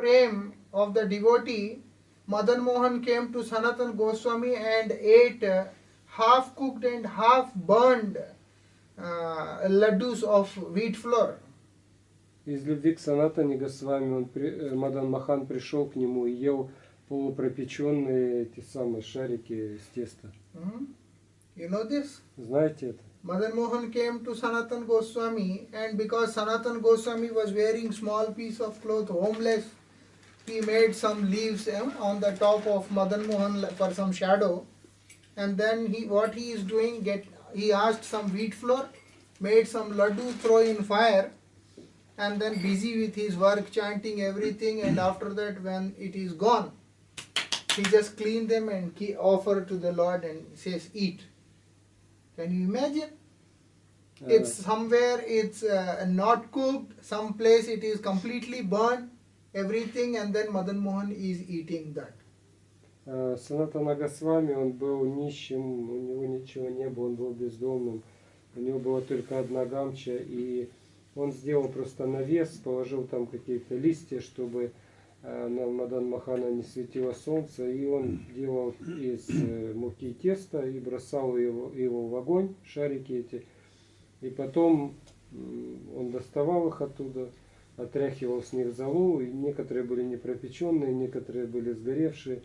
prem of the devotee, Madan Mohan came to Sanatan Goswami and ate half cooked and half burned laddus of wheat flour. Из любви к Санатане Госвами Мадан Махан пришел к нему и ел полупропеченные эти самые шарики с теста. You know this? Знаете это? Madan Mohan came to Sanatan Goswami, and because Sanatan Goswami was wearing small piece of cloth, homeless, he made some leaves on the top of Madan Mohan for some shadow. And then what he is doing, he asked some wheat flour, made some laddu, throw in fire, and then busy with his work, chanting everything. And after that, when it is gone, he just clean them and offer to the Lord and says, eat. Can you imagine? It's somewhere it's not cooked, some place it is completely burned, everything, and then Madan Mohan is eating that. Санатана Госвами, он был нищим, у него ничего не было, он был бездомным, у него была только одна гамча, и он сделал просто навес, положил там какие-то листья, чтобы на Мадан Махана не светило солнце, и он делал из муки тесто и бросал его в огонь, шарики эти, и потом он доставал их оттуда, отряхивал с них золу, и некоторые были непропеченные, некоторые были сгоревшие,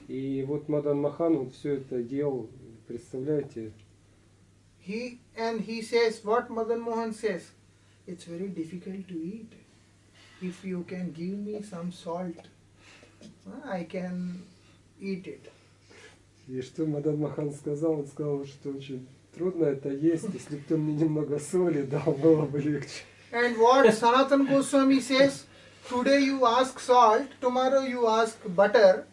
и вот Мадан Махан он все это делал, представляете? He says, what Madan Mohan says, it's very difficult to eat. If you can give me some salt, I can eat it. И что Мадан Махан сказал? Он сказал, что очень трудно это есть. Если бы ты мне немного соли дал, было бы легче. And what Sanatan Goswami says, today you ask salt, tomorrow you ask butter,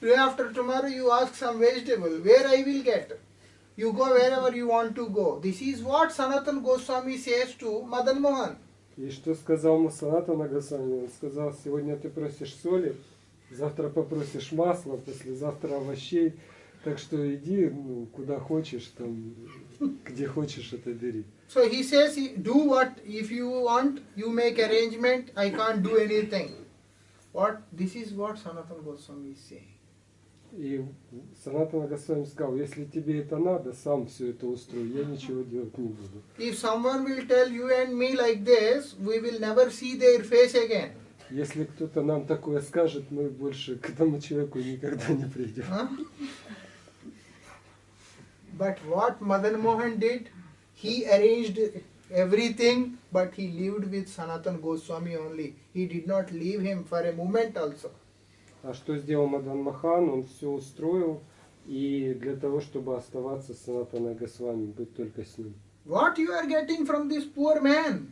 day after tomorrow you ask some vegetable. Where I will get? You go wherever you want to go. This is what Sanatan Goswami says to Madan Mohan. И что сказал ему Санатана Госвами? Он сказал, сегодня ты просишь соли, завтра попросишь масла, послезавтра овощей. Так что иди куда хочешь, там, где хочешь, это бери. So he says, do what, if you want, you make arrangement, I can't do anything. This is what Sanatan Goswami is saying. И Санатана Госвами сказал, если тебе это надо, сам все это устрой, я ничего делать не буду. If someone will tell you and me like this, we will never see their face again. Если кто-то нам такое скажет, мы больше к этому человеку никогда не придем. But what Madan Mohan did, he arranged everything, but he lived with Sanatan Goswami only. He did not leave him for a moment also. А что сделал Мадан Махан? Он все устроил, и для того, чтобы оставаться с Санатаной Госвами, быть только с ним. What you are getting from this poor man?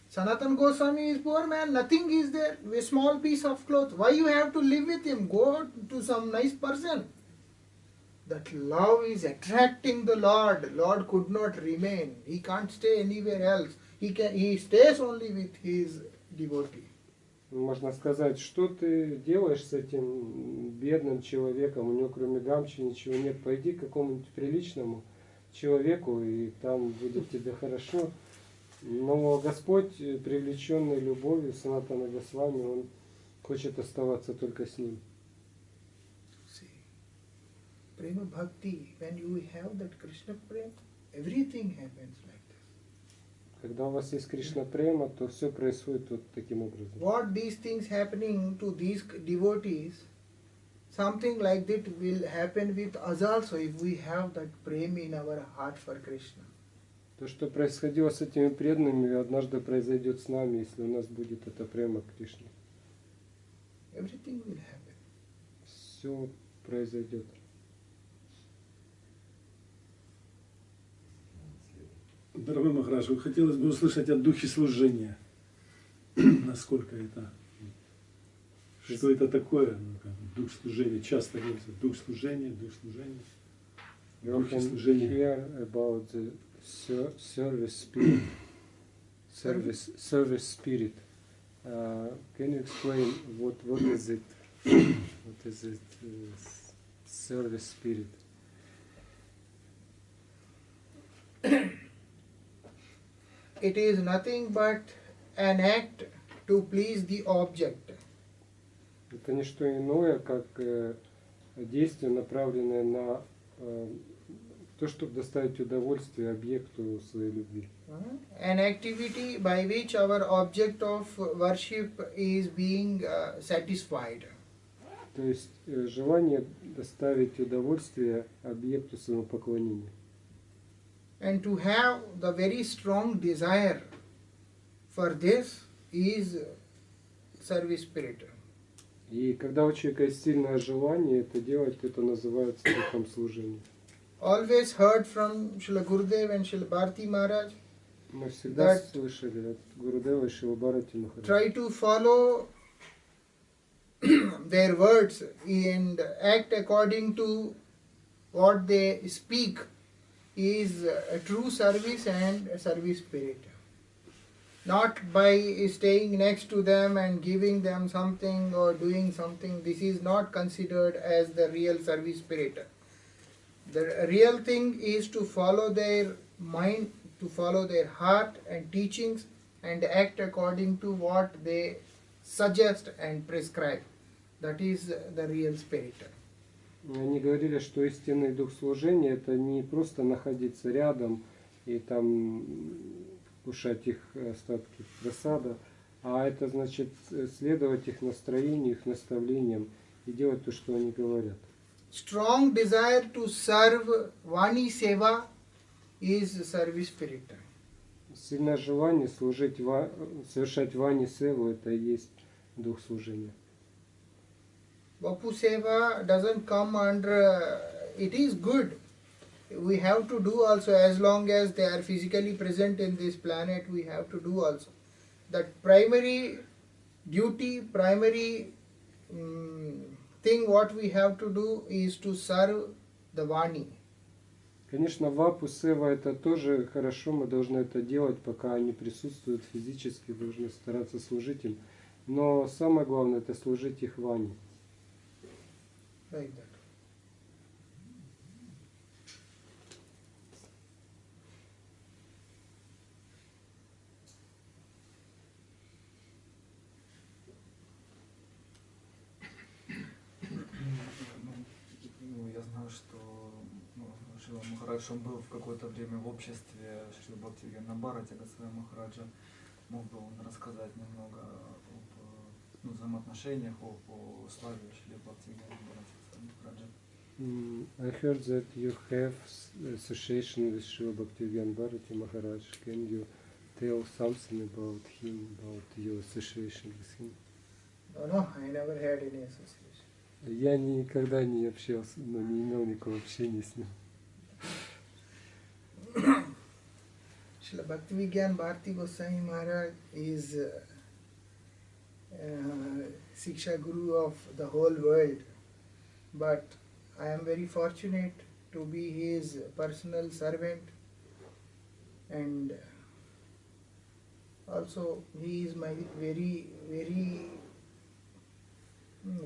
Sanatan Goswami is poor man, nothing is there, a small piece of cloth. Why you have to live with him? Go to some nice person. That love is attracting the Lord. Lord could not remain. He can't stay anywhere else. He stays only with his devotee. Можно сказать, что ты делаешь с этим бедным человеком, у него кроме гамчи ничего нет, пойди к какому-нибудь приличному человеку, и там будет тебе хорошо. Но Господь, привлеченный любовью Санатана Госвами, Он хочет оставаться только с ним. Prema Bhakti, when you have that Krishna prema, everything happens like this. Когда у вас есть Кришна према, то все происходит вот таким образом. What these things happening to these devotees, something like that will happen with us also if we have that prema in our heart for Krishna. То, что происходило с этими преданными, однажды произойдет с нами, если у нас будет эта према к Кришне. Everything will happen. Все произойдет. Дорогой Махарадж, хотелось бы услышать о духе служения. Насколько это, что это такое, дух служения, часто говорится, дух служения, дух служения. You can hear about the service spirit. Service spirit. Can you explain what is it? What is it? Service spirit. It is nothing but an act to please the object. Это не что иное, как действие, направленное на то, чтобы доставить удовольствие объекту своей любви. An activity by which our object of worship is being satisfied. То есть желание доставить удовольствие объекту своего поклонения. And to have the very strong desire for this is service spirit. И когда у человека есть сильное желание это делать, это называется духом служения. Always heard from Srila Gurudev and Srila Bharati Maharaj. Мы всегда That слышали от Гурудева и Шрила Бхарати Махараджа. try to follow their words and act according to what they speak is a true service and a service spirit. Not by staying next to them and giving them something or doing something. This is not considered as the real service spirit. The real thing is to follow their mind, to follow their heart and teachings and act according to what they suggest and prescribe. That is the real spirit. Они говорили, что истинный дух служения это не просто находиться рядом и там кушать их остатки просада, а это значит следовать их настроению, их наставлениям и делать то, что они говорят. Strong desire to serve Vani Seva is service spirit. Сильное желание служить, совершать Вани Севу, это и есть дух служения. Vapu Seva doesn't come under, it is good. We have to do also, as long as they are physically present in this planet, we have to do also. That primary duty, primary thing what we have to do is to serve the Vani. Конечно, Вапу Сева это тоже хорошо, мы должны это делать, пока они присутствуют физически, должны стараться служить им. Но самое главное это служить их Вани. Like that. Ну, я знаю, что Шрила Махарадж, он был в какое-то время в обществе Шрила Бхакти Дамодар, Госвами Махараджа. Мог бы он рассказать немного об взаимоотношениях, о славе Шрила Бхакти Махараджа? I heard that you have association with Srila Bhaktivedanta Bharati Maharaj. Can you tell something about him, about your association with him? No, I never had any association. Я никогда не общался, но не имел никакого общения с ним. Srila Bhaktivedanta Bharati Goswami Maharaj is Siksha Guru of the whole world. But I am very fortunate to be his personal servant, and also he is my very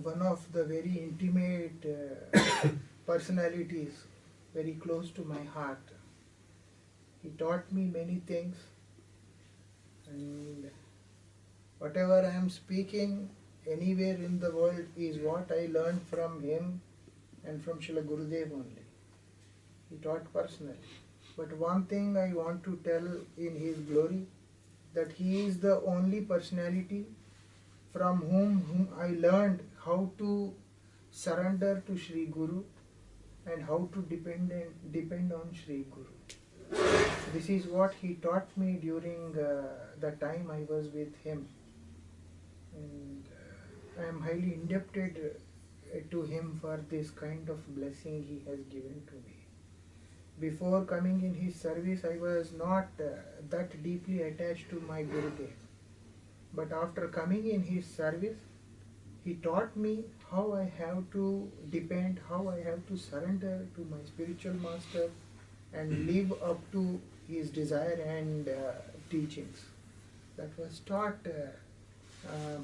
one of the very intimate personalities, very close to my heart. He taught me many things, and whatever I am speaking anywhere in the world is what I learned from him and from Srila Gurudev only. He taught personally. But one thing I want to tell in his glory, that he is the only personality from whom I learned how to surrender to Sri Guru and how to depend on Sri Guru. This is what he taught me during the time I was with him. And I am highly indebted to him for this kind of blessing he has given to me. Before coming in his service, I was not that deeply attached to my Gurudev. But after coming in his service, he taught me how I have to depend, how I have to surrender to my spiritual master and live up to his desire and teachings. That was taught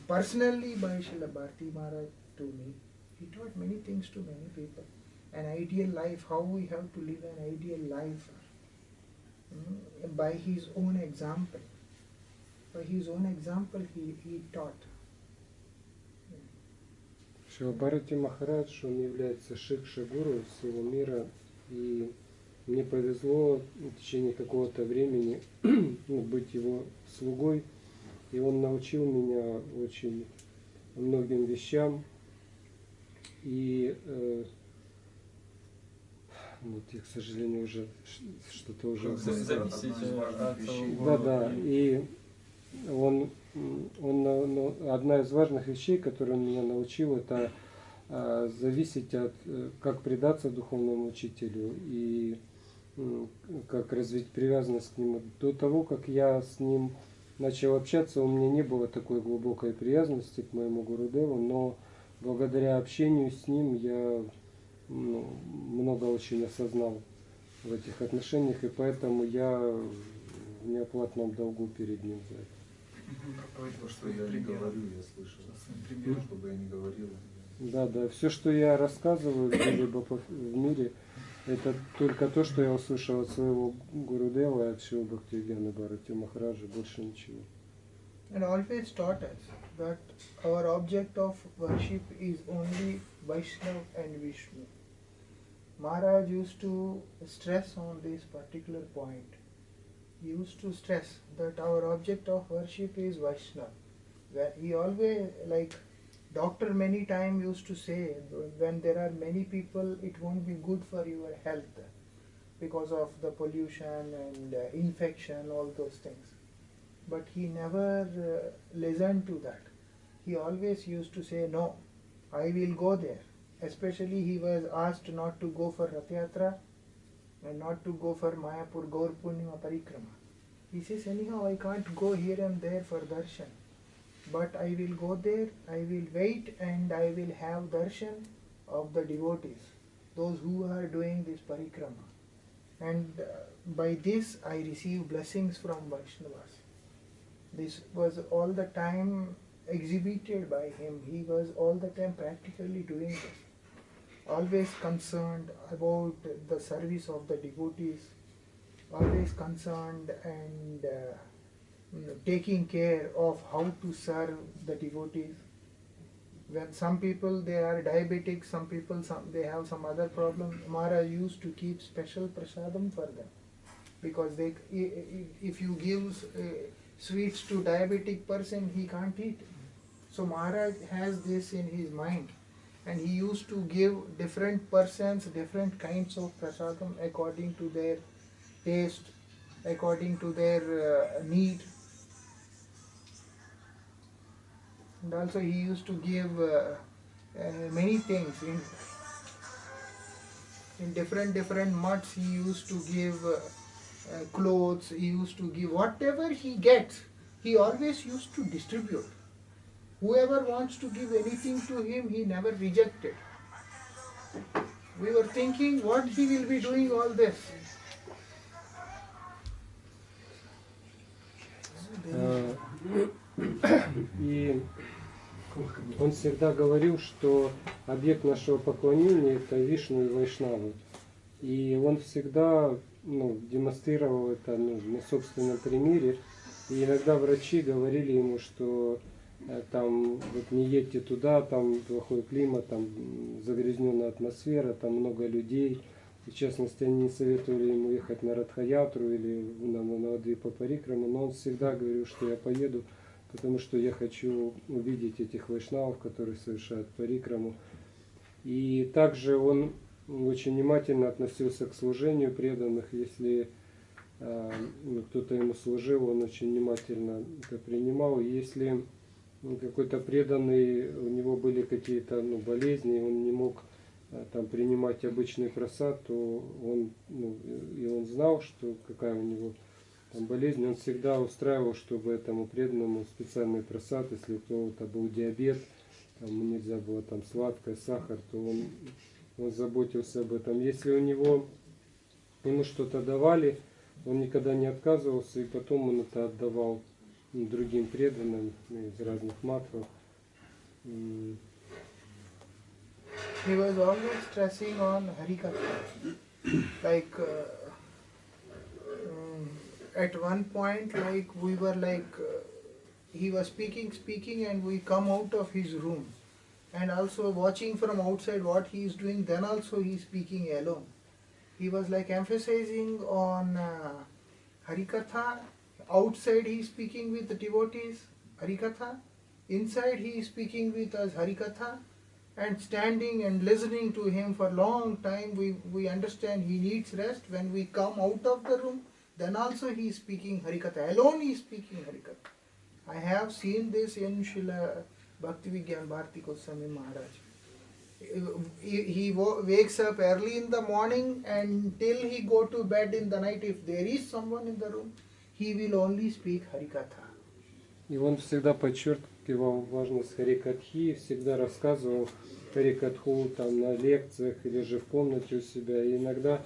personally by Srila Bharati Maharaj to me. He taught many things to many people. An ideal life, how we have to live an ideal life by his own example. by his own example he taught. Бхакти Махарадж, он является шикша-гуру всего мира, и мне повезло в течение какого-то времени быть его слугой, и он научил меня очень многим вещам, и вот я, к сожалению, уже что-то уже... Да, и одна из важных вещей, которую он меня научил, это зависеть от, как предаться духовному учителю и как развить привязанность к нему. До того, как я с ним начал общаться, у меня не было такой глубокой привязанности к моему Гурудеву, но благодаря общению с ним я много очень осознал в этих отношениях, и поэтому я в неоплатном долгу перед ним за это. То, что я не говорю, я слышал. Чтобы я не говорил. Да, все, что я рассказываю где-либо в мире, это только то, что я услышал от своего Гурудева и от Шри Бхакти Бхакти Махараджа, больше ничего. And always taught us that our object of worship is only Vaishnava and Vishnu. Maharaj used to stress on this particular point. He used to stress that our object of worship is Vaishnava. He always, like doctor many times used to say, when there are many people, it won't be good for your health because of the pollution and infection, all those things. But he never listened to that. He always used to say, no, I will go there. Especially he was asked not to go for Rath Yatra and not to go for Mayapur Gaur Purnima Parikrama. He says, anyhow, I can't go here and there for darshan. But I will go there, I will wait, and I will have darshan of the devotees, those who are doing this parikrama. And by this I receive blessings from Vaishnavas. This was all the time exhibited by him. He was all the time practically doing this. Always concerned about the service of the devotees, always concerned and taking care of how to serve the devotees. When some people they are diabetic, some people they have some other problem, Maharaj used to keep special prasadam for them, because if you give sweets to diabetic person, he can't eat. So Maharaj has this in his mind, and he used to give different persons different kinds of prasadam according to their taste, according to their need. And also he used to give many things in different mutts. He used to give clothes, he used to give whatever he gets, he always used to distribute. Whoever wants to give anything to him, he never rejected. We were thinking what he will be doing all this. И он всегда говорил, что объект нашего поклонения это Вишну и Вайшнавы. И он всегда демонстрировал это на собственном примере. И иногда врачи говорили ему, что там вот не едьте туда, там плохой климат, там загрязненная атмосфера, там много людей. В частности, они не советовали ему ехать на Радха-ятру или на Навадвипа Парикраму, но он всегда говорил, что я поеду, потому что я хочу увидеть этих вайшнавов, которые совершают парикраму. И также он очень внимательно относился к служению преданных. Если кто-то ему служил, он очень внимательно это принимал. Если какой-то преданный, у него были какие-то болезни, он не мог там принимать обычный просад, то он, и он знал, что какая у него там болезнь, он всегда устраивал, чтобы этому преданному специальный просад, если у кого-то был диабет, там нельзя было там сладкое, сахар, то он заботился об этом. Если ему что-то давали, он никогда не отказывался, и потом он это отдавал другим преданным из разных матхов. He was always stressing on Harikatha. Like at one point, like we were like he was speaking, and we come out of his room, and also watching from outside what he is doing. Then also he is speaking alone. He was like emphasizing on Harikatha. Outside he is speaking with the devotees, Harikatha. Inside he is speaking with us, Harikatha. And standing and listening to him for a long time, we understand he needs rest. When we come out of the room, then also he is speaking Harikatha. Alone he is speaking Harikatha. I have seen this in Srila Bhakti Vigyan Bharati Goswami Maharaj. He wakes up early in the morning, and till he go to bed in the night, if there is someone in the room, he will only speak Harikatha. И он всегда подчеркивал важность Харикатхи, всегда рассказывал Харикатху там на лекциях или же в комнате у себя. И иногда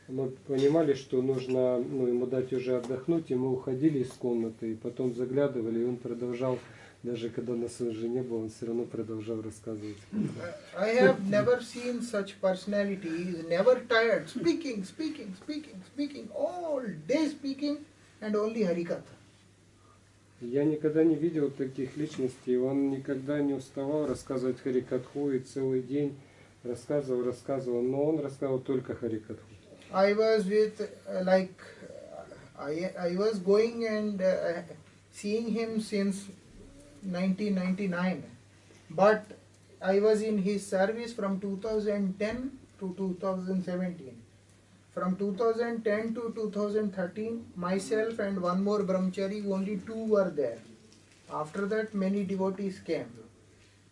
мы понимали, что нужно ему дать уже отдохнуть, и мы уходили из комнаты, и потом заглядывали, и он продолжал, даже когда нас уже не было, он все равно продолжал рассказывать. I have never seen such personality. He is never tired, speaking, all day speaking, and only Harikatha. Я никогда не видел таких личностей, он никогда не уставал рассказывать Харикатху, и целый день рассказывал, но он рассказывал только Харикатху. I was with, I was going and seeing him since 1999, but I was in his service from 2010 to 2017. From 2010 to 2013, myself and one more brahmachari, only two were there. After that, many devotees came.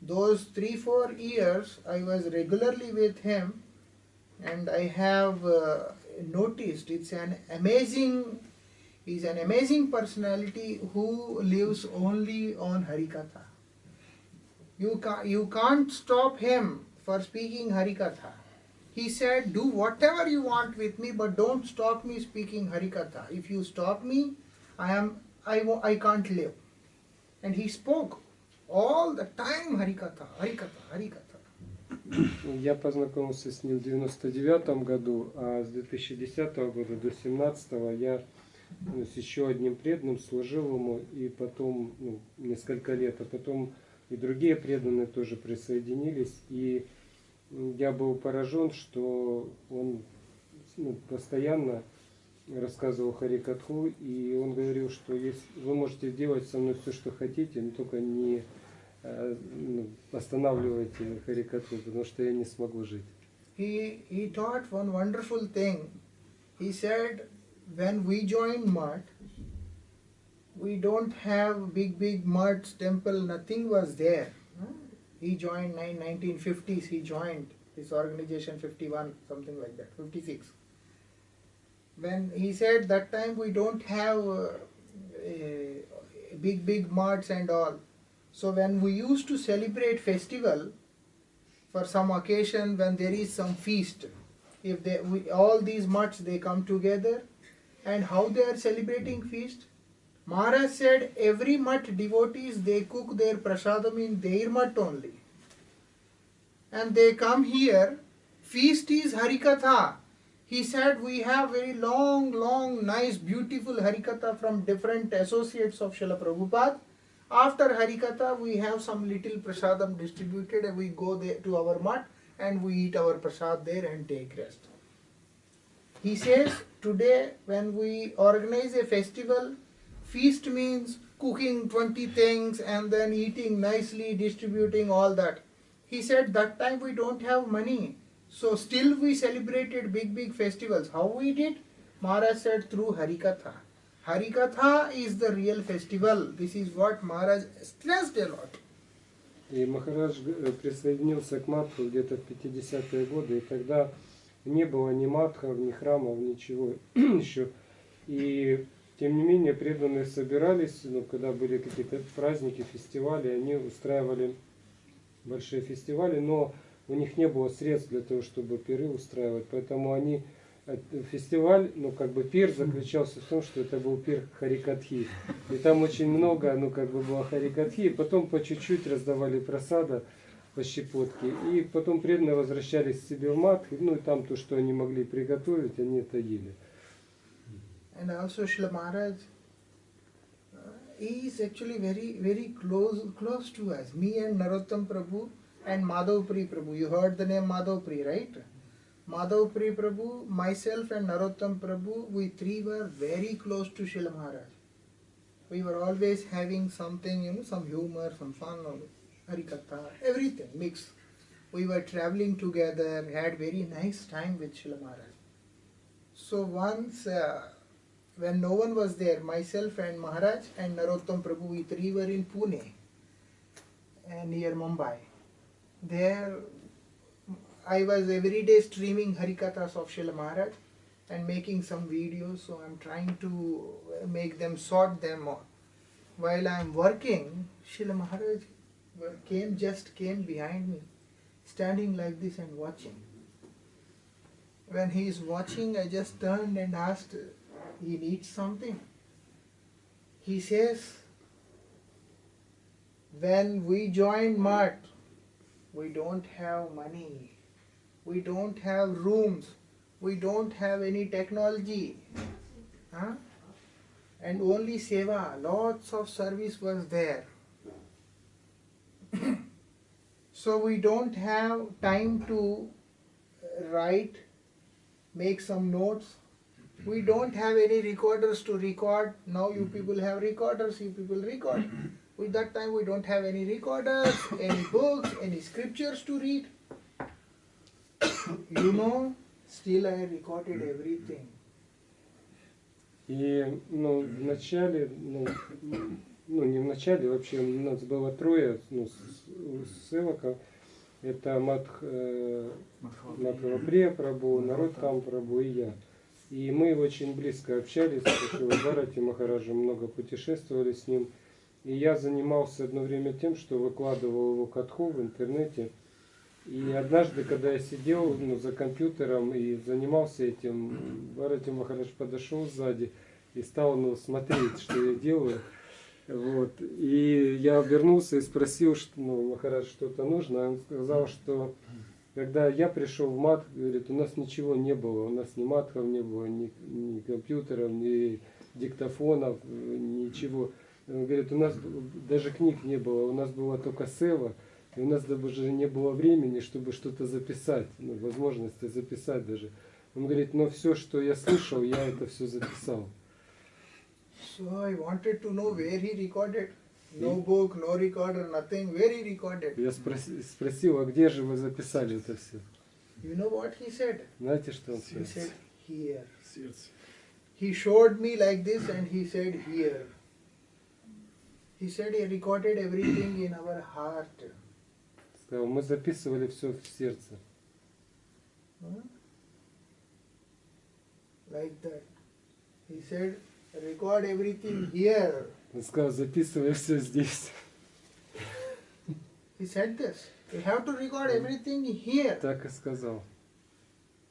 Those 3-4 years, I was regularly with him, and I have noticed he's an amazing personality who lives only on Harikatha. You can't stop him for speaking Harikatha. He said, do whatever you want with me, but don't stop me speaking Harikatha. If you stop me, I can't live. And he spoke all the time Harikatha, Harikatha, Harikatha. Я познакомился с ним в 99 году, а с 2010 года до 2017 я с еще одним преданным служил ему, и потом несколько лет, а потом и другие преданные тоже присоединились, и я был поражен, что он постоянно рассказывал Харикатху, и он говорил, что вы можете делать со мной все, что хотите, но только не останавливайте Харикатху, потому что я не смогу жить. He taught one wonderful thing. He said, when we joined Math, we don't have big mud's temple, nothing was there. He joined 1950s, he joined this organization 51, something like that, 56. When he said that time we don't have big marts and all. So when we used to celebrate festival for some occasion, when there is some feast, if all these mutts they come together, and how they are celebrating feast? Maharaj said every mutt devotees they cook their prasadam in their mutt only. And they come here, feast is Harikatha. He said we have very long, nice, beautiful Harikatha from different associates of Srila Prabhupada. After Harikatha we have some little prasadam distributed and we go there to our mutt and we eat our prasad there and take rest. He says today when we organize a festival, feast means cooking 20 things and then eating nicely, distributing all that. He said that time we don't have money. So still we celebrated big festivals. How we did? Maharaj said through Harikatha. Harikatha is the real festival. This is what Maharaj stressed a lot. И Махарадж присоединился к Мадху где-то в 50-е годы, и тогда не было ни Мадхов, ни храмов, ничего еще. И тем не менее преданные собирались, когда были какие-то праздники, фестивали, они устраивали большие фестивали, но у них не было средств для того, чтобы пиры устраивать, поэтому они фестиваль, пир заключался в том, что это был пир Харикатхи. И там очень много, было Харикатхи, и потом по чуть-чуть раздавали просада по щепотке. И потом преданные возвращались к себе в Мадх, и там то, что они могли приготовить, они это ели. And also Srila Maharaj, he is actually very close to us. Me and Narottam Prabhu and Madhav Pri Prabhu. You heard the name Madhav Pri, right? Madhav Pri Prabhu, myself and Narottam Prabhu, we three were very close to Srila Maharaj. We were always having something, some humor, some fun, Harikatha, everything mixed. We were traveling together, had very nice time with Srila Maharaj. So once, when no one was there, myself and Maharaj and Narottam Prabhu, we three were in Pune, near Mumbai. There, I was every day streaming Harikathas of Srila Maharaj and making some videos, so I'm trying to make them, sort them out. While I'm working, Srila Maharaj came behind me, standing like this and watching. When he is watching, I just turned and asked, he needs something. He says, when we joined Mart, we don't have money, we don't have rooms, we don't have any technology, and only seva, lots of service was there. So we don't have time to write, make some notes. We don't have any recorders to record. Now you people have recorders, you people record. With that time we don't have any recorders, any books, any scriptures to read. Still I recorded everything. И, в начале, не в начале, вообще у нас было трое, ссылок. Это Махарадж Прабhu, Нароттам Прабhu и я. И мы очень близко общались с Бхакти Махараджем, много путешествовали с ним. И я занимался одно время тем, что выкладывал его катху в интернете. И однажды, когда я сидел за компьютером и занимался этим, Бхакти Махарадж подошел сзади и стал смотреть, что я делаю. Вот. И я обернулся и спросил, что Махарадж, что-то нужно. Он сказал, что когда я пришел в мат, говорит, у нас ничего не было, у нас ни матхов не было, ни компьютеров, ни диктофонов, ничего. Он говорит, у нас даже книг не было, у нас была только сева, и у нас даже не было времени, чтобы что-то записать, возможности записать даже. Он говорит, но все, что я слышал, я это все записал. So I wanted to know where he recorded. No book, no recorder, nothing. Where he recorded? Я спросил, а где же вы записали это все? You know what he said? Знаете, что он сказал? He said, here. Сердце. He showed me like this and he said, here. He said he recorded everything in our heart. Сказал, мы записывали все в сердце. Like that. He said, record everything here. Он сказал, записывай все здесь. He said this. You have to record everything here. Так и сказал.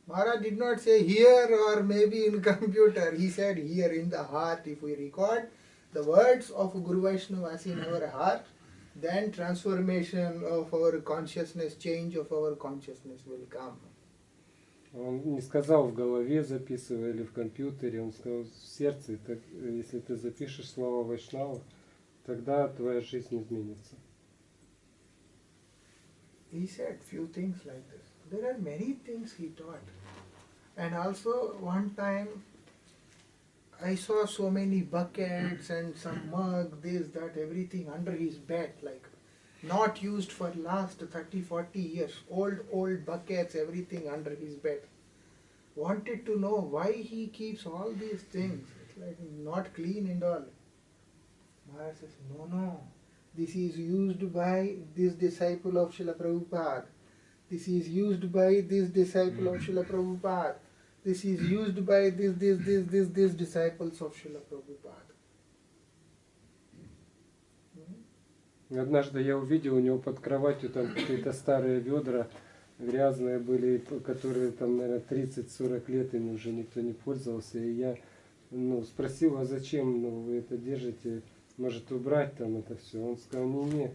Maharaj did not say here or maybe in computer. He said here in the heart. If we record the words of Guru Vaishnavas in our heart, then transformation of our consciousness, change of our consciousness will come. Он не сказал в голове записывай или в компьютере, он сказал в сердце. Так, если ты запишешь слова Вайшнава, тогда твоя жизнь изменится. He said few things like this. There are many things he taught. And also one time I saw so many buckets and some mug, this, that, everything under his bed, like not used for last 30-40 years. Old buckets, everything under his bed. Wanted to know why he keeps all these things. It's like not clean and all. Maharaj says, no. This is used by this disciple of Srila Prabhupada. This is used by this disciple of Srila Prabhupada. This is used by this disciples of Srila Prabhupada. Однажды я увидел у него под кроватью там какие-то старые ведра, грязные были, которые там, наверное, 30-40 лет ими уже никто не пользовался. И я спросил, а зачем вы это держите, может убрать там это все? Он сказал, не,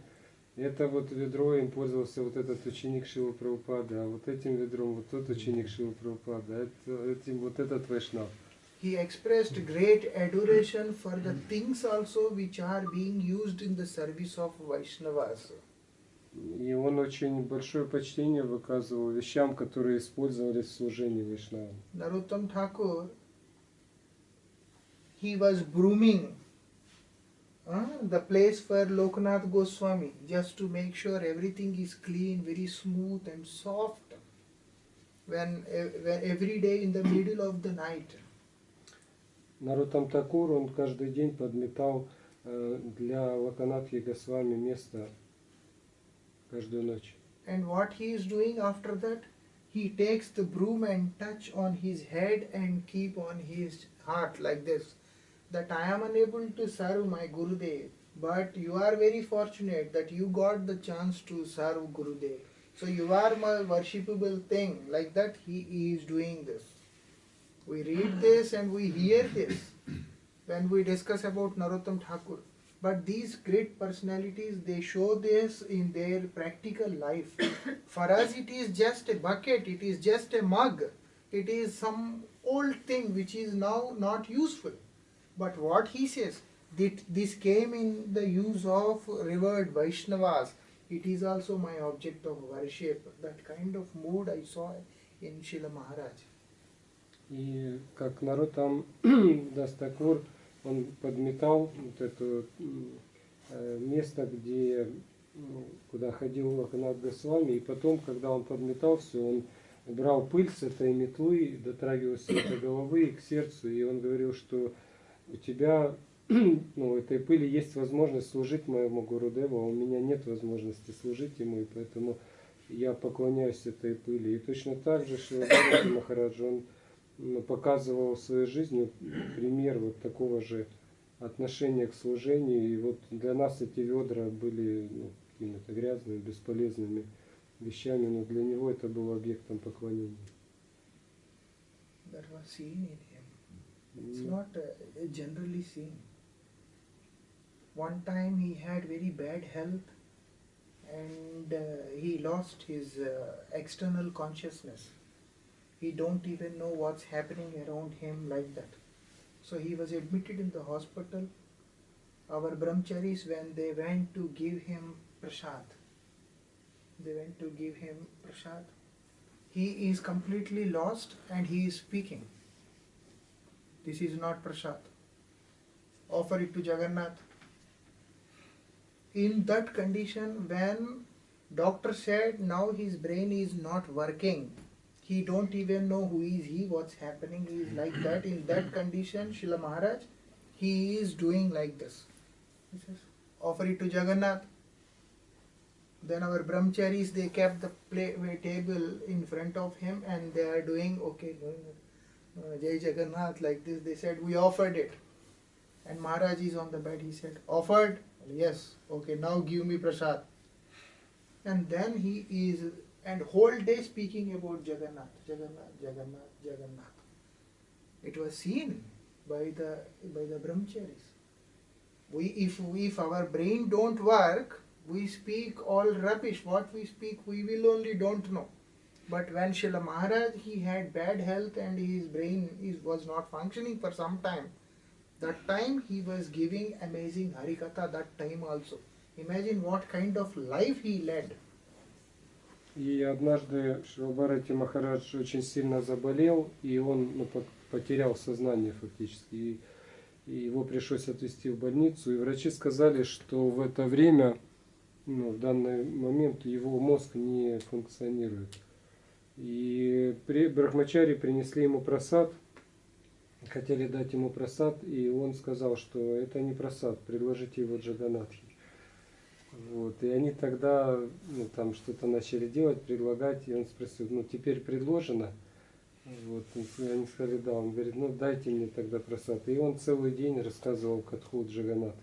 это вот ведро им пользовался вот этот ученик Шрилы Прабхупады, а вот этим ведром вот тот ученик Шрилы Прабхупады, а этим вот этот Вайшнав. he expressed great adoration for the things also which are being used in the service of Vaishnavas. И он очень большое почтение выказывал вещам, которые использовались в служении Вайшнавам. Narottam Thakur, he was brooming the place for Lokanath Goswami just to make sure everything is clean, very smooth and soft. When every day in the middle of the night. Нароттам Такур, он каждый день подметал для Локанатхи Госвами место каждую ночь. And what he is doing after that? He takes the broom and touch on his head and keep on his heart like this. That I am unable to serve my Gurudev, but you are very fortunate that you got the chance to serve Gurudev. So you are my worshipable thing. Like that he is doing this. We read this and we hear this when we discuss about Narottam Thakur. But these great personalities, they show this in their practical life. For us it is just a bucket, it is just a mug. It is some old thing which is now not useful. But what he says, this came in the use of revered Vaishnavas. It is also my object of worship. That kind of mood I saw in Srila Maharaj. И как Нароттам Дастакур, он подметал вот это место, куда ходил Локанат Госвами, и потом, когда он подметал все, он брал пыль с этой метлы, дотрагивался до головы и к сердцу, и он говорил, что у тебя, этой пыли есть возможность служить моему Гурудеву, а у меня нет возможности служить ему, и поэтому я поклоняюсь этой пыли. И точно так же Шрила Бхакти Махарадж, он показывал своей жизнью пример вот такого же отношения к служению. И вот для нас эти ведра были какими-то грязными, бесполезными вещами, но для него это было объектом поклонения. That was seen in him. It's not generally seen. One time he had very bad health and he lost his external consciousness. He don't even know what's happening around him like that. So he was admitted in the hospital. Our brahmacharis, when they went to give him prasad, he is completely lost and he is speaking. This is not prasad. Offer it to Jagannath. In that condition, when doctor said now his brain is not working, he don't even know who is he, what's happening, he is like that. In that condition, Srila Maharaj, he is doing like this. He says, offer it to Jagannath. Then our brahmacharis, they kept the table in front of him and they are doing, okay, Jai Jagannath, like this. They said, we offered it. And Maharaj is on the bed. He said, offered? Yes. Okay, now give me prasad. And then he is, and whole day speaking about Jagannath, Jagannath, Jagannath, Jagannath. It was seen by the brahmacharis. If our brain don't work, we speak all rubbish. What we speak, we will only don't know. But when Srila Maharaj, he had bad health and his brain was not functioning for some time. That time he was giving amazing Harikatha, that time also. Imagine what kind of life he led. И однажды Шрила Бхакти Махарадж очень сильно заболел, и он потерял сознание фактически. И его пришлось отвезти в больницу, и врачи сказали, что в это время, в данный момент его мозг не функционирует. И брахмачари принесли ему прасад, хотели дать ему прасад, и он сказал, что это не прасад, предложите его Джаганнатхе. Вот. И они тогда там что-то начали делать, предлагать, и он спросил, теперь предложено? Вот. И они сказали, да. Он говорит, дайте мне тогда прасад. И он целый день рассказывал катху Джаганнатха.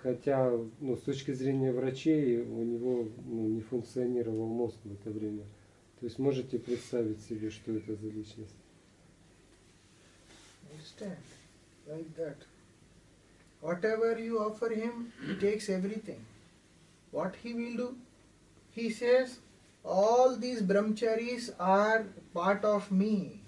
Хотя, с точки зрения врачей, у него не функционировал мозг в это время. То есть можете представить себе, что это за личность? Understand? Like that. Whatever you offer him, he takes everything. What he will do? He says, all these brahmacharis are part of me.